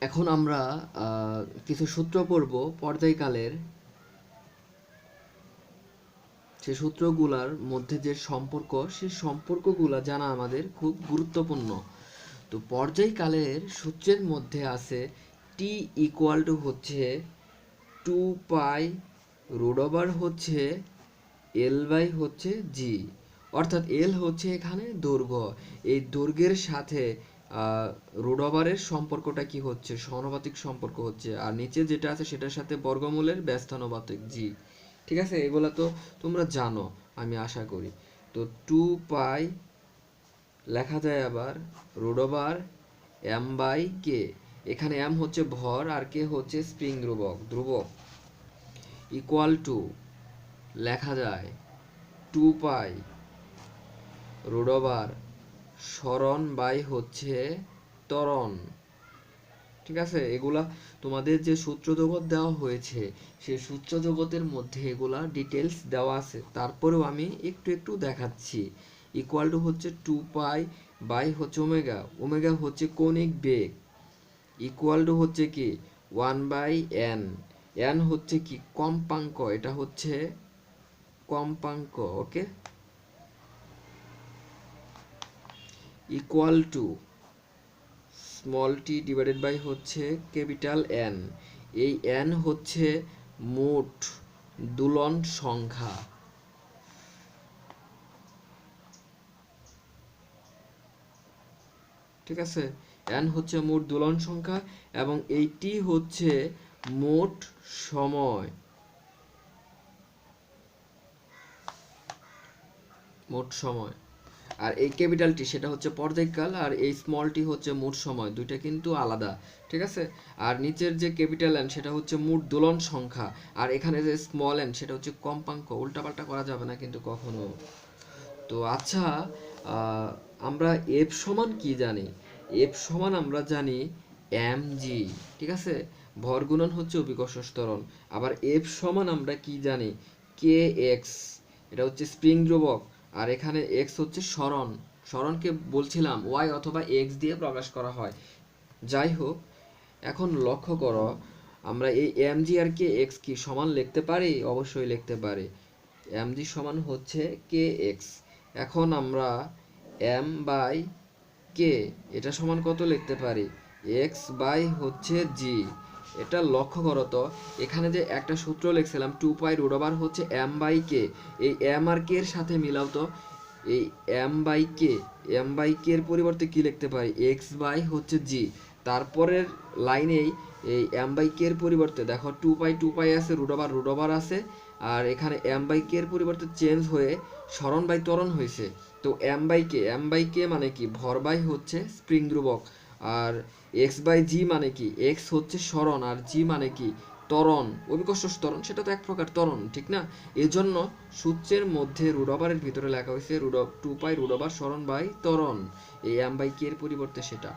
এখন আমরা কিছু সূত্র পড়ব পর্যায়কালের। সেই সূত্রগুলার মধ্যে যে সম্পর্ক, সেই সম্পর্কগুলা জানা আমাদের খুব গুরুত্বপূর্ণ। তো পর্যায়কালের সূত্রের মধ্যে আছে টি ইকুয়াল টু হচ্ছে 2 পাই রুট ওভার হচ্ছে এল বাই হচ্ছে জি, অর্থাৎ এল হচ্ছে এখানে দৈর্ঘ্য। এই দৈর্ঘ্যের সাথে রুট ওভারের সম্পর্কটা কি হচ্ছে, সমানুপাতিক সম্পর্ক হচ্ছে, আর নিচে যেটা আছে সেটার সাথে বর্গমূলের ব্যস্তানুপাতিক জি। ঠিক আছে, এগুলা তো তোমরা জানো আমি আশা করি। তো 2 পাই লেখা যায় আবার রুট ওভার এম বাই কে। এখানে এম হচ্ছে ভর আর কে হচ্ছে স্প্রিং ধ্রুবক ইকুয়াল টু লেখা যায় 2 পাই রুট ওভার সরণ বাই হচ্ছে ত্বরণ। ঠিক আছে, এগুলা তোমাদের যে সূত্র জগৎ দেওয়া হয়েছে সেই সূত্র জগতের মধ্যে এগুলা ডিটেলস দেওয়া আছে, তারপরেও আমি একটু একটু দেখাচ্ছি। ইকুয়াল টু হচ্ছে 2 পাই বাই হচ্ছে ওমেগা, ওমেগা হচ্ছে কৌণিক বেগ, ইকুয়াল টু হচ্ছে কি 1/n, n হচ্ছে কি কম্পাঙ্ক, এটা হচ্ছে কম্পাঙ্ক। Okay, equal to small t divided by হচ্ছে ক্যাপিটাল এন। এই এন হচ্ছে মোট দোলন সংখ্যা। ঠিক আছে, এন হচ্ছে মোট দোলন সংখ্যা এবং এই টি হচ্ছে মোট সময়, মোট সময়। আর এই ক্যাপিটাল টি সেটা হচ্ছে পর্যায়কাল, আর এই স্মল টি হচ্ছে মোট সময়, দুইটা কিন্তু আলাদা। ঠিক আছে, আর নিচের যে ক্যাপিটাল এন সেটা হচ্ছে মোট দোলন সংখ্যা, আর এখানে যে স্মল এন সেটা হচ্ছে কম্পাঙ্ক। উল্টাপাল্টা করা যাবে না কিন্তু কখনো। তো আচ্ছা, আমরা এফ সমান কি জানি? এফ সমান আমরা জানি এম জি। ঠিক আছে, ভর গুণন হচ্ছে অভিকর্ষ ত্বরণ। আবার এফ সমান আমরা কি জানি? কে এক্স, এটা হচ্ছে স্প্রিং ধ্রুবক, আর এখানে এক্স হচ্ছে সরণ। সরণকে বলছিলাম ওয়াই অথবা এক্স দিয়ে প্রকাশ করা হয়। যাই হোক, এখন লক্ষ্য করো, আমরা এই এম জি আর কে এক্স কি সমান লিখতে পারি? অবশ্যই লিখতে পারি। এম জি সমান হচ্ছে কে এক্স। এখন আমরা এম বাই কে এটা সমান কত লিখতে পারি? এক্স বাই হচ্ছে জি। এটা লক্ষ্য করো তো, এখানে যে একটা সূত্র লিখছিলাম 2 পাই রুট ওভার হচ্ছে এম বাই কে, এই এম আর কে এর সাথে মিলাও তো। এই m by k, m by k এর পরিবর্তে কি লিখতে পারি? এক্স বাই হচ্ছে জি। তারপরের লাইনেই এই এম বাই কে এর পরিবর্তে দেখো 2 পাই আছে, রুট ওভার আছে, আর এখানে এম বাই কে এর পরিবর্তে চেঞ্জ হয়ে সরণ বাই ত্বরণ হয়েছে। তো m by k, m by k মানে কি? ভর বাই হচ্ছে স্প্রিং ধ্রুবক। আর এক্স বাই জি মানে কি? এক্স হচ্ছে সরণ, আর জি মানে কি? ত্বরণ, অভিকর্ষ ত্বরণ, সেটা তো এক প্রকার ত্বরণ, ঠিক না? এজন্য সূত্রের মধ্যে রুট ওভারের ভিতরে লেখা হয়েছে 2 পাই রুট ওভার সরণ বাই ত্বরণ, এই এম বাই কে এর পরিবর্তে সেটা।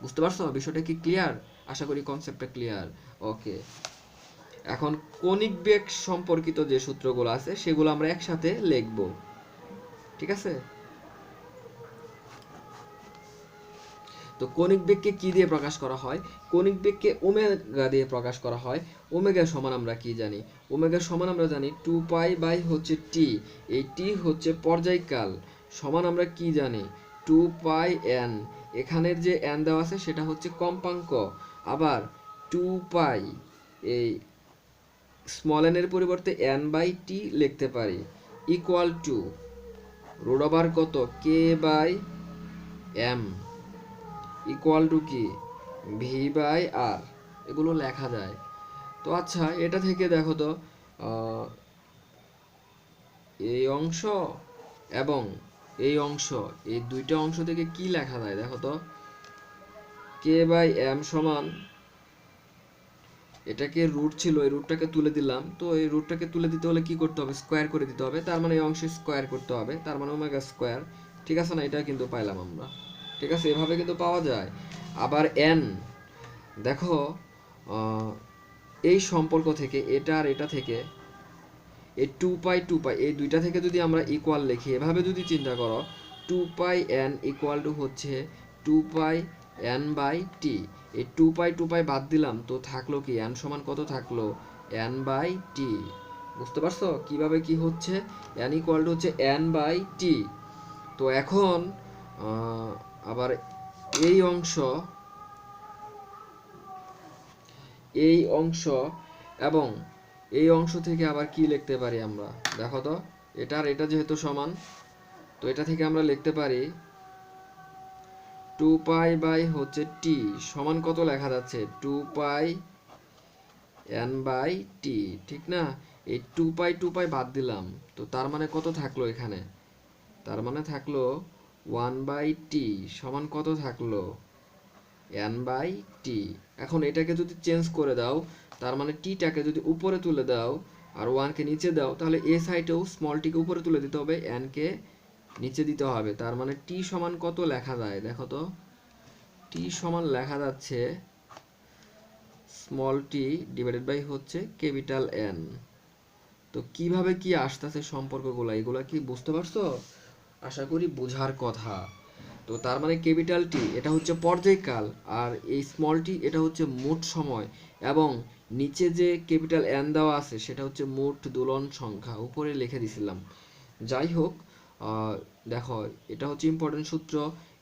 বুঝতে পারছো বিষয়টা কি ক্লিয়ার? আশা করি কনসেপ্টটা ক্লিয়ার। ওকে, এখন কণিক বেগ সম্পর্কিত যে সূত্রগুলো আছে সেগুলো আমরা একসাথে লিখব। ঠিক আছে, তো কণিক বেগকে কি দিয়ে প্রকাশ করা হয়? কণিক বেগকে ওমেগা দিয়ে প্রকাশ করা হয়। ওমেগা সমান আমরা কি জানি? ওমেগা সমান আমরা জানি 2 পাই বাই হচ্ছে টি, এই টি হচ্ছে পর্যায়কাল, সমান আমরা কি জানি? 2 পাই এন, এখানের যে এন দেওয়া আছে সেটা হচ্ছে কম্পাঙ্ক। আবার 2 পাই, এই স্মল এন এর পরিবর্তে এন বাই টি লিখতে পারি, ইকুয়াল টু রুট ওভার কত? কে বাই এম, ইকুয়াল টু কি? ভি বাই আর। এগুলো লেখা যায়। তো আচ্ছা, এটা থেকে দেখো তো, আহ, এই অংশ এবং এই অংশ, এই দুইটা অংশ থেকে কি লেখা যায় দেখো তো। কে বাই এম সমান, এটাকে রুট ছিল, এই রুটটাকে তুলে দিলাম, তো এই রুটটাকে তুলে দিতে হলে কি করতে হবে? স্কোয়ার করে দিতে হবে, তার মানে এই অংশে স্কোয়ার করতে হবে, তার মানে ওমেগা স্কোয়ার। ঠিক আছে না? এটা কিন্তু পাইলাম আমরা। ঠিক আছে, এভাবে কিন্তু পাওয়া যায়। আবার এন, দেখো, এই সম্পর্ক থেকে, এটা আর এটা থেকে, এই 2 পাই এই দুইটা থেকে যদি আমরা ইকুয়াল লিখি, এভাবে যদি চিন্তা করো, 2 পাই এন ইকুয়াল টু হচ্ছে two pi N by T. এই টু পাই বাদ দিলাম, তো থাকলো কি এন সমান কত থাকলো, এন বাই টি। বুঝতে পারছো কিভাবে কি হচ্ছে, এন ইকুয়াল টু হচ্ছে এন বাই টি। তো এখন আবার এই অংশ এবং এই অংশ থেকে আবার কি লিখতে পারি আমরা, দেখো তো, এটা যেহেতু সমান, তো এটা থেকে আমরা লিখতে পারি টু পাই বাই হচ্ছে টি সমান কত লেখা যাচ্ছে, two pi N by T, ঠিক না? এই টু পাই বাদ দিলাম, তো তার মানে কত থাকলো এখানে, তার মানে থাকলো ওয়ান বাই টি সমান কত থাকলো, এন বাই টি। এখন এটাকে যদি চেঞ্জ করে দাও, তার মানে টিটাকে যদি উপরে তুলে দাও আর ওয়ানকে নিচে দাও, তাহলে এ সাইডেও স্মল টিকে উপরে তুলে দিতে হবে, এনকে নিচে দিতে হবে। তার মানে টি সমান কত লেখা যায়, দেখো তো, টি সমান লেখা যাচ্ছে স্মল টি ডিভাইডেড বাই হচ্ছে ক্যাপিটাল এন। তো কিভাবে কি আসতেছে সম্পর্কগুলো, এগুলা কি বুঝতে পারছো? আশা করি বোঝার কথা। তো তার মানে ক্যাপিটাল টি এটা হচ্ছে পর্যায়কাল, আর এই স্মল টি এটা হচ্ছে মোট সময়, এবং নিচে যে ক্যাপিটাল এন দেওয়া আছে সেটা হচ্ছে মোট দোলন সংখ্যা, উপরে লিখে দিছিলাম। যাই হোক, দেখো এটা হচ্ছে ইম্পর্টেন্ট সূত্র।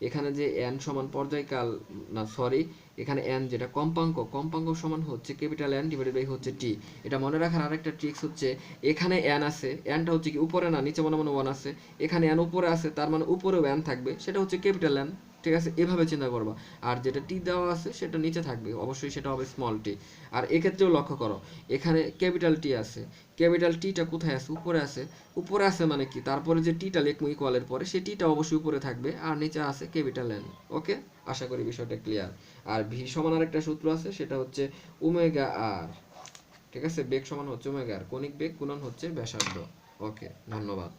এখানে যে এন সমান পর্যায়কাল, না সরি, এখানে এন যেটা কম্পাঙ্ক সমান হচ্ছে ক্যাপিটাল এন ডিভাইডেড বাই হচ্ছে টি। এটা মনে রাখার আরেকটা ট্রিক্স হচ্ছে, এখানে এন আছে, এনটা হচ্ছে কি উপরে না নিচে, মনে মনে ওয়ান আছে, এখানে এন উপরে আছে, তার মানে উপরেও এন থাকবে, সেটা হচ্ছে ক্যাপিটাল এন। ঠিক আছে, এভাবে চিন্তা করবা। আর যেটা টি দেওয়া আছে সেটা নিচে থাকবে, অবশ্যই সেটা হবে স্মল টি। আর এক্ষেত্রেও লক্ষ্য করো, এখানে ক্যাপিটাল টি আছে, ক্যাপিটাল টিটা কোথায় আছে, উপরে আছে। উপরে আছে মানে কি, তারপরে যে টিটা লিখবো ইকুয়ালের পরে, সেই টিটা অবশ্যই উপরে থাকবে, আর নিচে আছে ক্যাপিটাল এন। ওকে, আশা করি বিষয়টা ক্লিয়ার। আর ভি সমান আরেকটা সূত্র আছে, সেটা হচ্ছে ওমেগা আর। ঠিক আছে, বেগ সমান হচ্ছে ওমেগা আর, কণিক বেগ গুণন হচ্ছে ব্যাসার্ধ। ওকে, ধন্যবাদ।